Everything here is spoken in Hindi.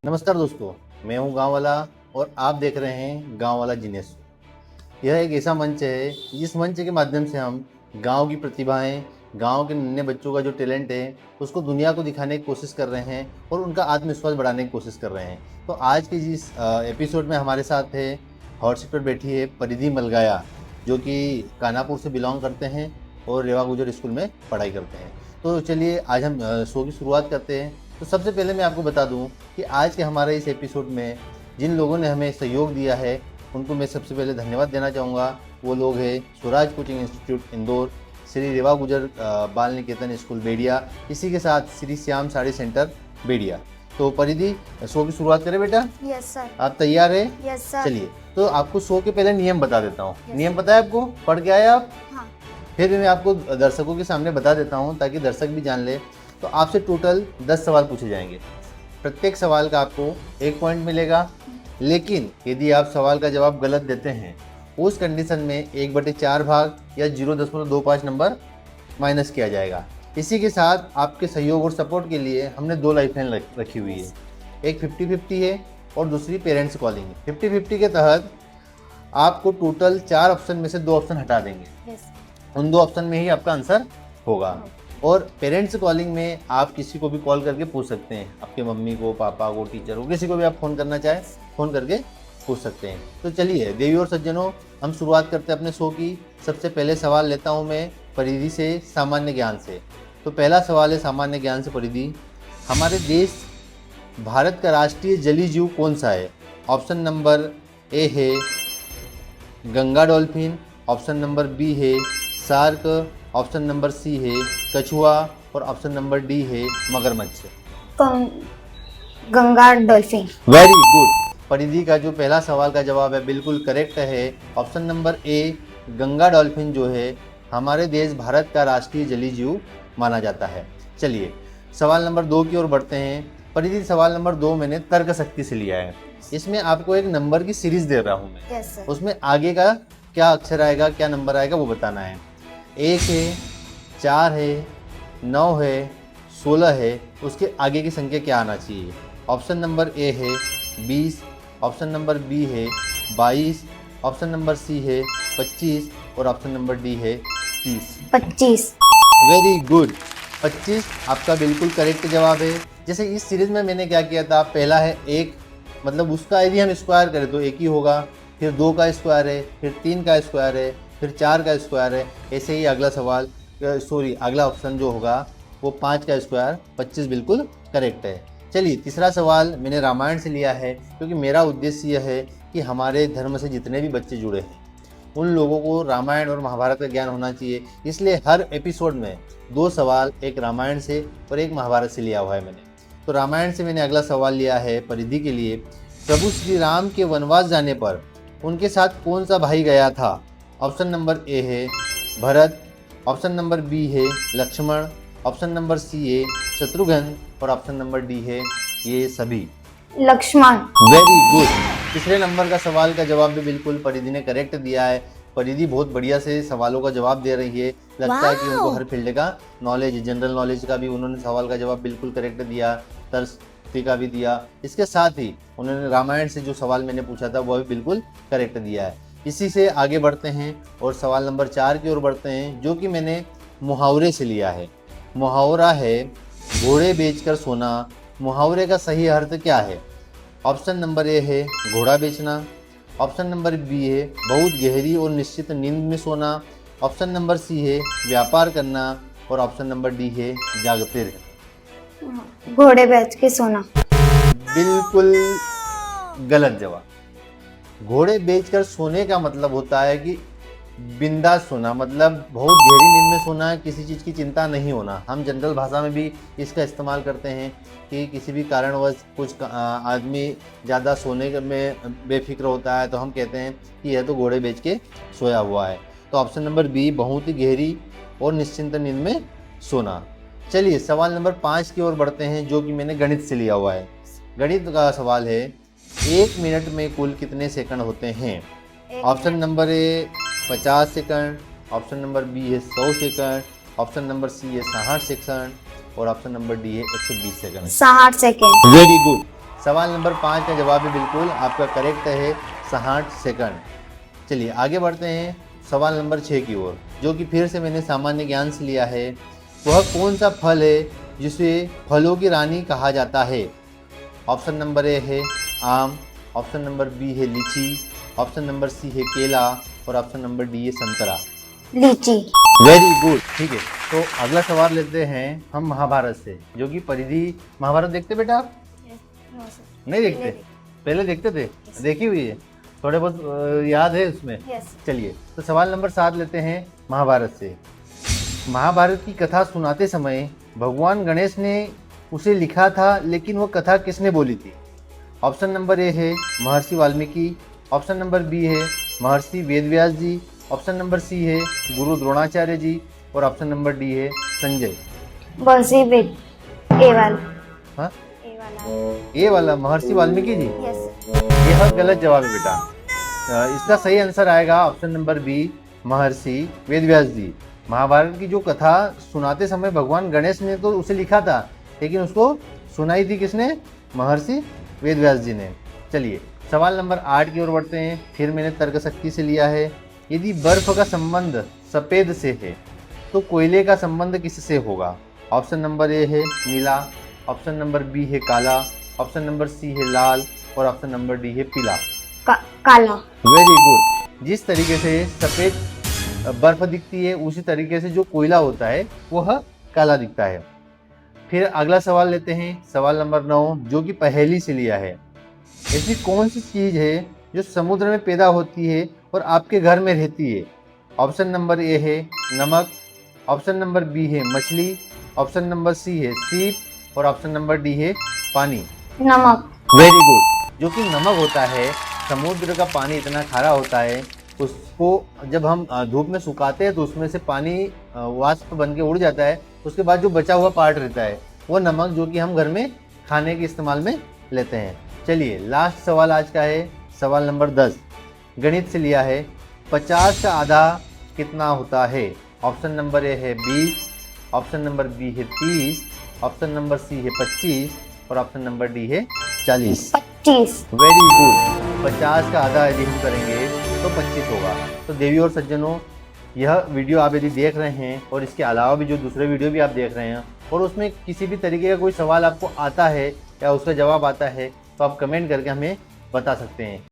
नमस्कार दोस्तों, मैं हूं गांव वाला और आप देख रहे हैं गांव वाला जीनियस। यह एक ऐसा मंच है जिस मंच के माध्यम से हम गांव की प्रतिभाएं, गांव के नन्हे बच्चों का जो टैलेंट है उसको दुनिया को दिखाने की कोशिश कर रहे हैं और उनका आत्मविश्वास बढ़ाने की कोशिश कर रहे हैं। तो आज के जिस एपिसोड में हमारे साथ है, हॉट सीट पर बैठी है परिधि मलगाया, जो कि कानापुर से बिलोंग करते हैं और रेवा गुजर स्कूल में पढ़ाई करते हैं। तो चलिए आज हम शो की शुरुआत करते हैं। तो सबसे पहले मैं आपको बता दूं कि आज के हमारे इस एपिसोड में जिन लोगों ने हमें सहयोग दिया है उनको मैं सबसे पहले धन्यवाद देना चाहूँगा। वो लोग हैं स्वराज कोचिंग इंस्टीट्यूट इंदौर, श्री रेवा गुजर बाल निकेतन स्कूल बेड़िया, इसी के साथ श्री श्याम साड़ी सेंटर बेड़िया। तो परिधि, शो की शुरुआत करें बेटा? Yes sir. आप तैयार है? Yes sir. चलिए, तो आपको शो के पहले नियम बता देता हूँ। नियम पता है आपको? पढ़ के आए आप? हाँ। फिर भी मैं आपको दर्शकों के सामने बता देता हूँ ताकि दर्शक भी जान ले। तो आपसे टोटल 10 सवाल पूछे जाएंगे। प्रत्येक सवाल का आपको 1 पॉइंट मिलेगा, लेकिन यदि आप सवाल का जवाब गलत देते हैं उस कंडीशन में 1/4 भाग या 0.25 नंबर माइनस किया जाएगा। इसी के साथ आपके सहयोग और सपोर्ट के लिए हमने 2 लाइफलाइन रखी हुई है। एक 50-50 है और दूसरी पेरेंट्स कॉलिंग है। 50-50 के तहत आपको टोटल 4 ऑप्शन में से 2 ऑप्शन हटा देंगे। उन 2 ऑप्शन में ही आपका आंसर होगा। और पेरेंट्स कॉलिंग में आप किसी को भी कॉल करके पूछ सकते हैं, आपके मम्मी को, पापा को, टीचर को, किसी को भी आप फ़ोन करना चाहें फ़ोन करके पूछ सकते हैं। तो चलिए देवी और सज्जनों, हम शुरुआत करते हैं अपने शो की। सबसे पहले सवाल लेता हूं मैं परिधि से, सामान्य ज्ञान से। तो पहला सवाल है सामान्य ज्ञान से परिधि। हमारे देश भारत का राष्ट्रीय जलीय जीव कौन सा है? ऑप्शन नंबर ए है Ganga dolphin, option number B है शार्क, ऑप्शन नंबर सी है कछुआ और ऑप्शन नंबर डी है मगरमच्छ। गंगा डॉल्फिन। Very good. परिधि का जो पहला सवाल का जवाब है बिल्कुल करेक्ट है। ऑप्शन नंबर ए गंगा डॉल्फिन जो है हमारे देश भारत का राष्ट्रीय जलीय जीव माना जाता है। चलिए सवाल नंबर 2 की ओर बढ़ते हैं। परिधि, सवाल नंबर 2 मैंने तर्क शक्ति से लिया है। इसमें आपको एक नंबर की सीरीज दे रहा हूँ मैं। yes, उसमें आगे का क्या अक्षर आएगा, क्या नंबर आएगा वो बताना है। 1 है, 4 है, 9 है, 16 है, उसके आगे की संख्या क्या आना चाहिए? ऑप्शन नंबर ए है 20, ऑप्शन नंबर बी है 22, ऑप्शन नंबर सी है 25 और ऑप्शन नंबर डी है 30। 25। Very good. 25 आपका बिल्कुल करेक्ट जवाब है। जैसे इस सीरीज में मैंने क्या किया था, पहला है 1, मतलब उसका यदि हम स्क्वायर करें तो 1 ही होगा, फिर 2 का स्क्वायर है, फिर 3 का स्क्वायर है, फिर 4 का स्क्वायर है। ऐसे ही अगला सवाल, अगला ऑप्शन जो होगा वो 5 का स्क्वायर, 25 बिल्कुल करेक्ट है। चलिए तीसरा सवाल मैंने रामायण से लिया है, क्योंकि मेरा उद्देश्य यह है कि हमारे धर्म से जितने भी बच्चे जुड़े हैं उन लोगों को रामायण और महाभारत का ज्ञान होना चाहिए। इसलिए हर एपिसोड में 2 सवाल, एक रामायण से और एक महाभारत से लिया हुआ है मैंने। तो रामायण से मैंने अगला सवाल लिया है परिधि के लिए। प्रभु श्री राम के वनवास जाने पर उनके साथ कौन सा भाई गया था? ऑप्शन नंबर ए है भरत, ऑप्शन नंबर बी है लक्ष्मण, ऑप्शन नंबर सी है शत्रुघ्न और ऑप्शन नंबर डी है ये सभी। लक्ष्मण। Very good. तीसरे नंबर का सवाल का जवाब भी बिल्कुल परिधि ने करेक्ट दिया है। परिधि बहुत बढ़िया से सवालों का जवाब दे रही है। लगता है कि उनको हर फील्ड का नॉलेज, जनरल नॉलेज का भी उन्होंने सवाल का जवाब बिल्कुल करेक्ट दिया, तर्क का भी दिया। इसके साथ ही उन्होंने रामायण से जो सवाल मैंने पूछा था वो भी बिल्कुल करेक्ट दिया है। इसी से आगे बढ़ते हैं और सवाल नंबर 4 की ओर बढ़ते हैं, जो कि मैंने मुहावरे से लिया है। मुहावरा है घोड़े बेचकर सोना। मुहावरे का सही अर्थ क्या है? ऑप्शन नंबर ए है घोड़ा बेचना, ऑप्शन नंबर बी है बहुत गहरी और निश्चित नींद में सोना, ऑप्शन नंबर सी है व्यापार करना और ऑप्शन नंबर डी है जागते रहना। घोड़े बेच के सोना। बिल्कुल गलत जवाब। घोड़े बेचकर सोने का मतलब होता है कि बिंदास सोना, मतलब बहुत गहरी नींद में सोना, किसी चीज़ की चिंता नहीं होना। हम जनरल भाषा में भी इसका इस्तेमाल करते हैं कि किसी भी कारणवश कुछ आदमी ज़्यादा सोने में बेफिक्र होता है तो हम कहते हैं कि यह तो घोड़े बेच के सोया हुआ है। तो ऑप्शन नंबर बी बहुत ही गहरी और निश्चिंत नींद में सोना। चलिए सवाल नंबर 5 की ओर बढ़ते हैं, जो कि मैंने गणित से लिया हुआ है। गणित का सवाल है 1 मिनट में कुल कितने सेकंड होते हैं? Option number A 50 second, option number B है 100 सेकंड, ऑप्शन नंबर सी है 60 सेकंड और ऑप्शन नंबर डी है 120 सेकंड। 60 सेकंड। Very good. सवाल नंबर 5 का जवाब है बिल्कुल आपका करेक्ट है 60 सेकंड। चलिए आगे बढ़ते हैं सवाल नंबर 6 की ओर, जो कि फिर से मैंने सामान्य ज्ञान से लिया है। वह कौन सा फल है जिसे फलों की रानी कहा जाता है? ऑप्शन नंबर ए है आम, ऑप्शन नंबर बी है लीची, ऑप्शन नंबर सी है केला और ऑप्शन नंबर डी है संतरा। लीची। वेरी गुड, ठीक है। तो अगला सवाल लेते हैं हम महाभारत से, जो कि परिधि महाभारत देखते बेटा आप? नहीं देखते? पहले देखते थे? देखी हुई है, थोड़े बहुत याद है उसमें? चलिए तो सवाल नंबर 7 लेते हैं महाभारत से। महाभारत की कथा सुनाते समय भगवान गणेश ने उसे लिखा था, लेकिन वो कथा किसने बोली थी? ऑप्शन नंबर ए है महर्षि वाल्मीकि, ऑप्शन नंबर बी है महर्षि वेदव्यास जी, ऑप्शन नंबर सी है गुरु द्रोणाचार्य जी और ऑप्शन नंबर डी है संजय। महर्षि वेद। ए वाला। हाँ, ए वाला। ए वाला महर्षि वाल्मीकि जी? यस। यह गलत जवाब है बेटा। इसका सही आंसर आएगा ऑप्शन नंबर बी महर्षि वेदव्यास जी। महाभारत की जो कथा सुनाते समय भगवान गणेश ने तो उसे लिखा था, लेकिन उसको सुनाई थी किसने? महर्षि वेदव्यास जी ने। चलिए सवाल नंबर 8 की ओर बढ़ते हैं। फिर मैंने तर्क शक्ति से लिया है। यदि बर्फ का संबंध सफ़ेद से है तो कोयले का संबंध किससे होगा? ऑप्शन नंबर ए है नीला, ऑप्शन नंबर बी है काला, ऑप्शन नंबर सी है लाल और ऑप्शन नंबर डी है पीला। काला। Very good. जिस तरीके से सफ़ेद बर्फ दिखती है उसी तरीके से जो कोयला होता है वह काला दिखता है। फिर अगला सवाल लेते हैं, सवाल नंबर 9, जो कि पहेली से लिया है। ऐसी कौन सी चीज़ है जो समुद्र में पैदा होती है और आपके घर में रहती है? ऑप्शन नंबर ए है नमक, ऑप्शन नंबर बी है मछली, ऑप्शन नंबर सी है सीप और ऑप्शन नंबर डी है पानी। नमक। Very good. जो कि नमक होता है, समुद्र का पानी इतना खारा होता है, उसको जब हम धूप में सुखाते हैं तो उसमें से पानी वाष्प बन के उड़ जाता है। उसके बाद जो बचा हुआ पार्ट रहता है वो नमक, जो कि हम घर में खाने के इस्तेमाल में लेते हैं। चलिए लास्ट सवाल आज का है सवाल नंबर 10, गणित से लिया है। 50 का आधा कितना होता है? ऑप्शन नंबर ए है 20, ऑप्शन नंबर बी है 30, ऑप्शन नंबर सी है 25 और ऑप्शन नंबर डी है 40। 25। Very good. 50 का आधा यदि हम करेंगे तो 25 होगा। तो देवी और सज्जनों, यह वीडियो आप यदि देख रहे हैं और इसके अलावा भी जो दूसरे वीडियो भी आप देख रहे हैं और उसमें किसी भी तरीके का कोई सवाल आपको आता है या उसका जवाब आता है तो आप कमेंट करके हमें बता सकते हैं।